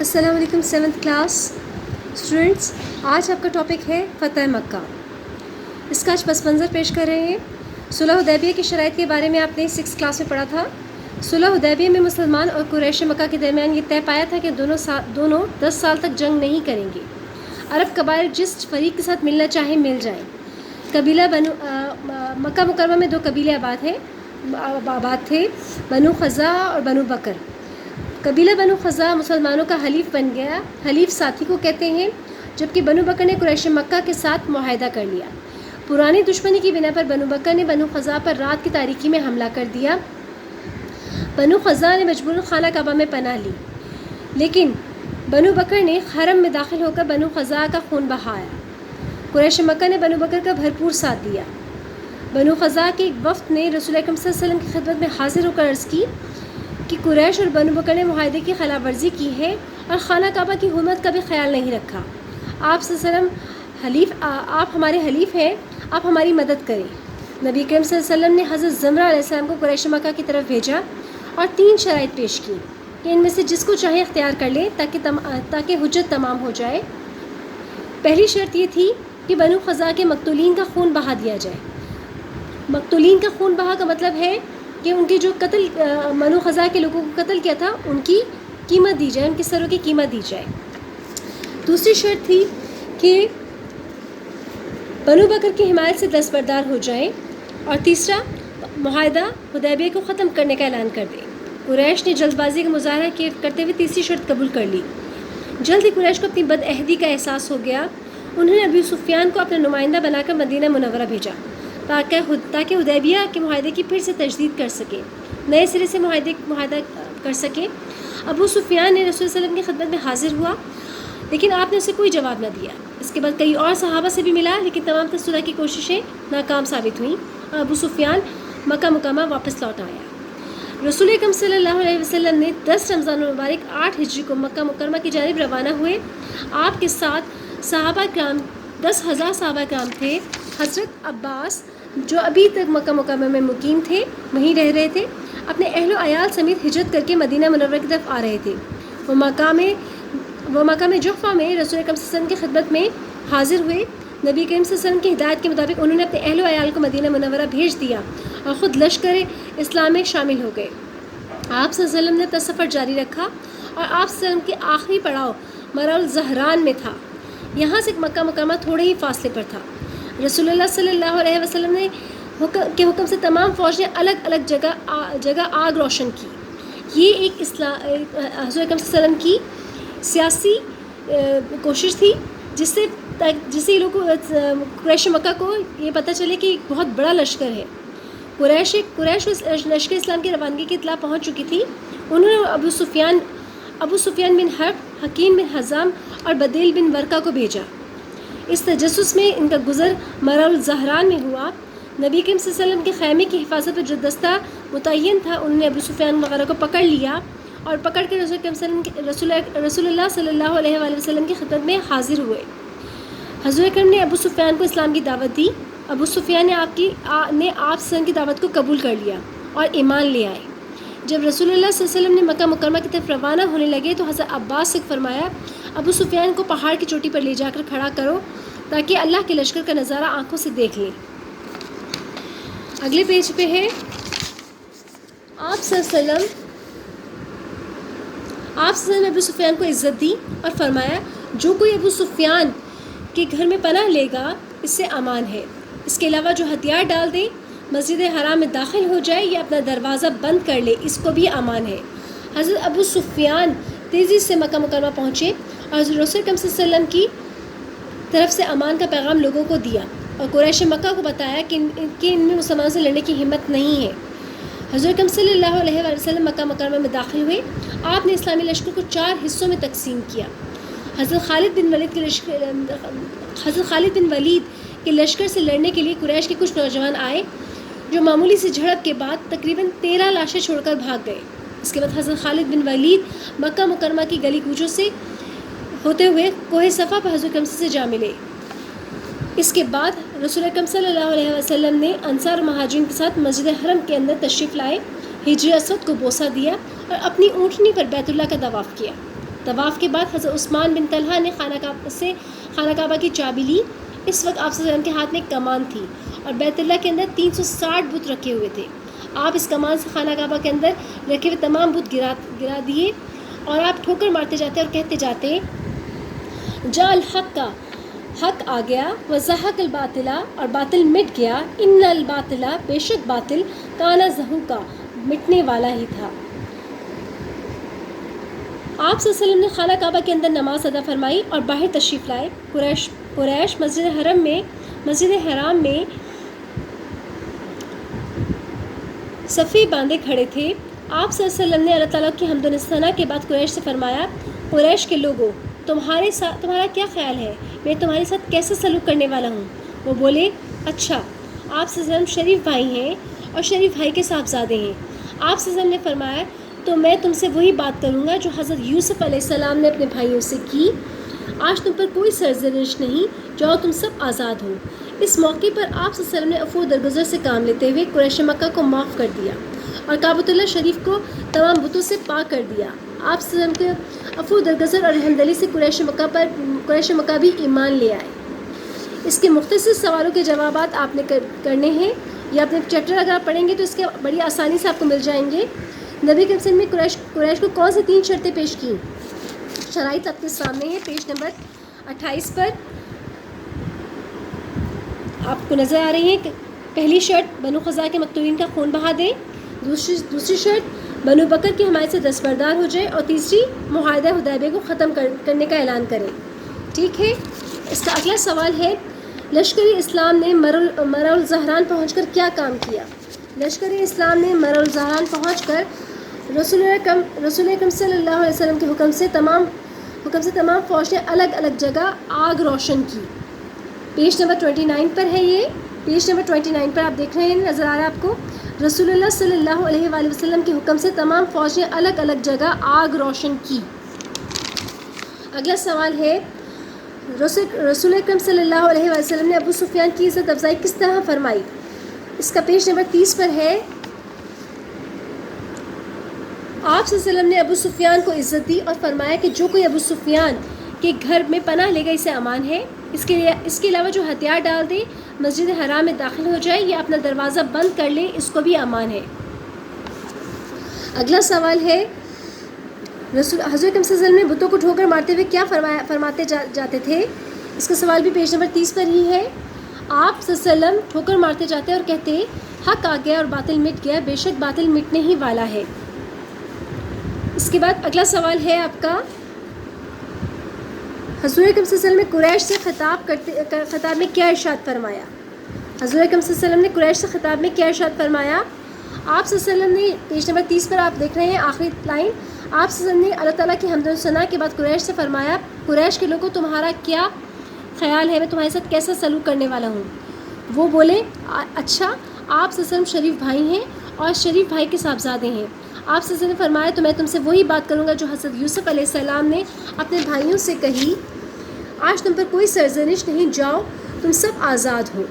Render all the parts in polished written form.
السلام علیکم 7th class students, آج آپ کا ٹاپک ہے فتح مکہ۔ اس کا آج پس منظر پیش کر رہے ہیں۔ صلح حدیبیہ کی شرائط کے بارے میں آپ نے 6th کلاس میں پڑھا تھا۔ صلح حدیبیہ میں مسلمان اور قریش مکہ کے درمیان یہ طے پایا تھا کہ دونوں 10 سال تک جنگ نہیں کریں گے۔ عرب قبائل جس فریق کے ساتھ ملنا چاہیں مل جائیں۔ مکہ مکرمہ میں 2 قبیلے آباد تھے، بنو خزاع اور بنو بکر۔ قبیلہ بنو خزاع مسلمانوں کا حلیف بن گیا، حلیف ساتھی کو کہتے ہیں، جبکہ بنو بکر نے قریش مکہ کے ساتھ معاہدہ کر لیا۔ پرانی دشمنی کی بنا پر بنو بکر نے بنو خزاع پر رات کی تاریکی میں حملہ کر دیا۔ بنو خزاع نے مجبوراً خانہ کعبہ میں پناہ لی، لیکن بنو بکر نے حرم میں داخل ہو کر بنو خزاع کا خون بہایا۔ قریش مکہ نے بنو بکر کا بھرپور ساتھ دیا۔ بنو خزاع کے ایک وفد نے رسول اکرم صلی اللہ علیہ وسلم کی خدمت میں حاضر ہو کر عرض کی کہ قریش اور بنو بکر نے معاہدے کی خلاف ورزی کی ہے اور خانہ کعبہ کی حرمت کا بھی خیال نہیں رکھا۔ آپ صلی اللہ علیہ وسلم آپ ہمارے حلیف ہیں، آپ ہماری مدد کریں۔ نبی کریم صلی اللہ علیہ وسلم نے حضرت زمرہ علیہ السلام کو قریش مکہ کی طرف بھیجا اور 3 شرائط پیش کی کہ ان میں سے جس کو چاہے اختیار کر لیں تاکہ حجت تمام ہو جائے۔ پہلی شرط یہ تھی کہ بنو خزاع کے مقتولین کا خون بہا دیا جائے۔ مقتولین کا خون بہا کا مطلب ہے کہ ان کی جو بنو خزاع کے لوگوں کو قتل کیا تھا ان کی قیمت دی جائے، ان کے سروں کی قیمت دی جائے۔ دوسری شرط تھی کہ بنو بکر کی حمایت سے دستبردار ہو جائیں، اور تیسرا معاہدہ حدیبیہ کو ختم کرنے کا اعلان کر دیں۔ قریش نے جلد بازی کا مظاہرہ کرتے ہوئے تیسری شرط قبول کر لی۔ جلد ہی قریش کو اپنی بد عہدی کا احساس ہو گیا۔ انہوں نے ابو سفیان کو اپنا نمائندہ بنا کر مدینہ منورہ بھیجا تاکہ حدیبیہ کے معاہدے کی پھر سے تجدید کر سکے، نئے سرے سے معاہدہ کر سکے۔ ابو سفیان نے رسول صلی اللہ علیہ وسلم کی خدمت میں حاضر ہوا، لیکن آپ نے اسے کوئی جواب نہ دیا۔ اس کے بعد کئی اور صحابہ سے بھی ملا، لیکن تمام صلح کی کوششیں ناکام ثابت ہوئیں اور ابو سفیان مکہ مکرمہ واپس لوٹ آیا۔ رسول اکرم صلی اللہ علیہ وسلم نے 10 رمضان المبارک 8 ہجری کو مکہ مکرمہ کی جانب روانہ ہوئے۔ آپ کے ساتھ صحابہ کرام 10,000 صحابہ کرام تھے۔ حضرت عباس جو ابھی تک مکہ مکرمہ میں مقیم تھے، وہیں رہ رہے تھے، اپنے اہل و عیال سمیت ہجرت کر کے مدینہ منورہ کی طرف آ رہے تھے۔ وہ مقام جحفہ میں رسول اکرم صلی اللہ علیہ وسلم کی خدمت میں حاضر ہوئے۔ نبی کریم صلی اللہ علیہ وسلم کی ہدایت کے مطابق انہوں نے اپنے اہل و عیال کو مدینہ منورہ بھیج دیا اور خود لشکر اسلام میں شامل ہو گئے۔ آپ صلی اللہ علیہ وسلم نے اپنا سفر جاری رکھا اور آپ صلی اللہ علیہ وسلم کی آخری پڑاؤ مرع الزہران میں تھا۔ یہاں سے مکہ مکرمہ تھوڑے ہی فاصلے پر تھا۔ رسول اللہ صلی اللہ علیہ وسلم نے کے حکم سے تمام فوج نے الگ الگ جگہ آگ روشن کی۔ یہ ایک حضرت اکرم صلی اللہ علیہ وسلم کی سیاسی کوشش تھی، جس سے لوگوں قریش مکہ کو یہ پتہ چلے کہ ایک بہت بڑا لشکر ہے۔ قریش لشکر اسلام کی روانگی کی اطلاع پہنچ چکی تھی۔ انہوں نے ابو سفیان بن حرب، حکیم بن حزام اور بدیل بن ورقہ کو بھیجا۔ اس تجسس میں ان کا گزر مرع الزہران میں ہوا۔ نبی کریم صلی اللہ علیہ وسلم کے خیمے کی حفاظت پر جو دستہ متعین تھا، انہوں نے ابو سفیان وغیرہ کو پکڑ لیا اور پکڑ کے رسول اللہ صلی اللہ علیہ وآلہ وسلم کی خدمت میں حاضر ہوئے۔ حضور اکرم نے ابو سفیان کو اسلام کی دعوت دی۔ ابو سفیان نے آپ صلی اللہ علیہ وسلم کی دعوت کو قبول کر لیا اور ایمان لے آئے۔ جب رسول اللہ صلی اللہ علیہ وسلم نے مکہ مکرمہ کی طرف روانہ ہونے لگے تو حضرت عباس سے فرمایا، ابو سفیان کو پہاڑ کی چوٹی پر لے جا کر کھڑا کرو تاکہ اللہ کے لشکر کا نظارہ آنکھوں سے دیکھ لیں۔ اگلے پیج پہ ہے آپ صلی اللہ علیہ وسلم نے ابو سفیان کو عزت دی اور فرمایا، جو کوئی ابو سفیان کے گھر میں پناہ لے گا اس سے امان ہے۔ اس کے علاوہ جو ہتھیار ڈال دے، مسجد حرام میں داخل ہو جائے یا اپنا دروازہ بند کر لے، اس کو بھی امان ہے۔ حضرت ابو سفیان تیزی سے مکہ مکرمہ پہنچے اور رسول اکرم صلی اللہ علیہ وسلم کی طرف سے امان کا پیغام لوگوں کو دیا اور قریش مکہ کو بتایا کہ ان میں مسلمانوں سے لڑنے کی ہمت نہیں ہے۔ حضرت اکرم صلی اللہ علیہ وآلہ وسلم مکہ مکرمہ میں داخل ہوئے۔ آپ نے اسلامی لشکر کو 4 حصوں میں تقسیم کیا۔ حضرت خالد بن ولید کے لشکر سے لڑنے کے لیے قریش کے کچھ نوجوان آئے، جو معمولی سی جھڑپ کے بعد تقریباً 13 لاشیں چھوڑ کر بھاگ گئے۔ اس کے بعد حضرت خالد بن ولید مکہ مکرمہ کی گلی کوچوں سے ہوتے ہوئے کوہ صفا پر حضرت اکرم سے جا ملے۔ اس کے بعد رسول اکرم صلی اللہ علیہ وسلم نے انصار و مہاجرین کے ساتھ مسجد حرم کے اندر تشریف لائے، حجر اسود کو بوسہ دیا اور اپنی اونٹنی پر بیت اللہ کا طواف کیا۔ طواف کے بعد حضرت عثمان بن طلحہ نے خانہ کعبہ کی چابی لی. اس وقت آپ صلی اللہ علیہ وسلم کے ہاتھ میں ایک کمان تھی اور بیت اللہ کے اندر 360 بت رکھے ہوئے تھے. آپ اس کمان سے خانہ کعبہ کے اندر رکھے ہوئے تمام بت گرا دیے اور آپ ٹھوکر مارتے جاتے اور کہتے جاتے جاء الحق کا حق آ گیا وزہق الباطل اور باطل مٹ گیا ان الباطل بے شک باطل کانا زہوقا مٹنے والا ہی تھا. آپ صلی اللہ علیہ وسلم نے خانہ کعبہ کے اندر نماز ادا فرمائی اور باہر تشریف لائے. قریش مسجد حرام میں صفیں باندھے کھڑے تھے. آپ صلی اللہ علیہ وسلم نے اللہ تعالیٰ کی حمد و ثنا کے بعد قریش سے فرمایا قریش کے لوگوں تمہارا کیا خیال ہے, میں تمہارے ساتھ کیسا سلوک کرنے والا ہوں. وہ بولے اچھا, آپ صلی اللہ علیہ وسلم شریف بھائی ہیں اور شریف بھائی کے صاحبزادے ہیں. آپ صلی اللہ علیہ وسلم نے فرمایا تو میں تم سے وہی بات کروں گا جو حضرت یوسف علیہ السلام نے اپنے بھائیوں سے کی. آج تم پر کوئی سرزنش نہیں, جاؤ تم سب آزاد ہو. اس موقع پر آپ صلی اللہ علیہ وسلم نے عفو درگزر سے کام لیتے ہوئے قریش مکہ کو معاف کر دیا اور کعبۃ اللہ شریف کو تمام بتوں سے پاک کر دیا. آپ صلی اللہ علیہ وسلم کے عفو درگزر اور رحمدلی سے قریش مکہ بھی ایمان لے آئے. اس کے مختصر سوالوں کے جوابات آپ نے کرنے ہیں. یہ اپنے چیپٹر اگر آپ پڑھیں گے تو اس کے بڑی آسانی سے آپ کو مل جائیں گے. نبی کریم صلی اللہ علیہ وسلم نے قریش کو کون سی 3 شرطیں پیش کی؟ شرائط آپ کے سامنے ہے پیج نمبر 28 پر آپ کو نظر آ رہی ہیں. پہلی شرط بنو خزاعہ کے مقتولین کا خون بہا دیں. دوسری شرط بنو بکر کی حمایت سے دستبردار ہو جائے. اور تیسری معاہدہ حدیبیہ کو ختم کرنے کا اعلان کریں. ٹھیک ہے. اس کا اگلا سوال ہے لشکری اسلام نے مرع الزہران پہنچ کر کیا کام کیا؟ لشکری اسلام نے مرع الزہران پہنچ کر رسول اکرم صلی اللہ علیہ وسلم کے حکم سے تمام فوج نے الگ الگ جگہ آگ روشن کی. پیج نمبر 29 پر ہے. یہ پیج نمبر 29 پر آپ دیکھ رہے ہیں, نظر آ رہا ہے آپ کو. رسول اللہ صلی اللہ علیہ وآلہ وسلم کے حکم سے تمام فوج نے الگ الگ جگہ آگ روشن کی. اگلا سوال ہے رسول اکرم صلی اللہ علیہ وآلہ وسلم نے ابو سفیان کی عزت افزائی کس طرح فرمائی؟ اس کا پیج نمبر 30 پر ہے. آپ صلی اللہ علیہ وسلم نے ابو سفیان کو عزت دی اور فرمایا کہ جو کوئی ابو سفیان کے گھر میں پناہ لے گا اسے امان ہے. اس کے علاوہ جو ہتھیار ڈال دے مسجد حرام میں داخل ہو جائے یا اپنا دروازہ بند کر لے اس کو بھی امان ہے. اگلا سوال ہے حضرت اکرم صلی اللہ علیہ وسلم نے بتوں کو ٹھوکر مارتے ہوئے کیا فرماتے جاتے تھے؟ اس کا سوال بھی پیج نمبر 30 پر ہی ہے. آپ صلی اللہ علیہ وسلم ٹھوکر مارتے جاتے اور کہتے حق آ گیا اور باطل مٹ گیا, بے شک باطل مٹنے ہی والا ہے. اس کے بعد اگلا سوال ہے آپ کا حضور اکرم صلی اللہ علیہ وسلم نے قریش سے خطاب میں کیا ارشاد فرمایا؟ حضور اکرم صلی اللہ علیہ وسلم نے قریش سے خطاب میں کیا ارشاد فرمایا؟ آپ صلی اللہ علیہ وسلم نے پیج نمبر 30 پر آپ دیکھ رہے ہیں آخری لائن. آپ صلی اللہ علیہ وسلم نے اللہ تعالیٰ کی حمد و ثنا کے بعد قریش سے فرمایا قریش کے لوگوں تمہارا کیا خیال ہے, میں تمہارے ساتھ کیسا سلوک کرنے والا ہوں؟ وہ بولے اچھا, آپ صلی اللہ علیہ وسلم شریف بھائی ہیں اور شریف بھائی کے صاحبزادے ہیں. آپ صلی اللہ علیہ وسلم نے فرمایا تو میں تم سے وہی بات کروں گا جو حضرت یوسف علیہ السلام نے اپنے بھائیوں سے کہی, آج تم پر کوئی سرزنش نہیں, جاؤ تم سب آزاد ہو.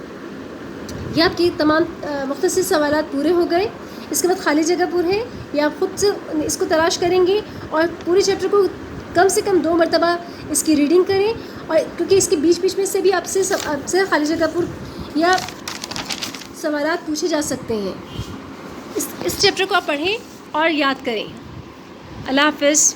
یہ آپ کی تمام مختصر سوالات پورے ہو گئے. اس کے بعد خالی جگہ پر ہے, یا آپ خود سے اس کو تلاش کریں گے اور پورے چیپٹر کو کم سے کم 2 مرتبہ اس کی ریڈنگ کریں, اور کیونکہ اس کے بیچ میں سے بھی آپ سے خالی جگہ پر یا سوالات پوچھے جا سکتے ہیں. اس چیپٹر کو آپ پڑھیں اور یاد کریں. اللہ حافظ.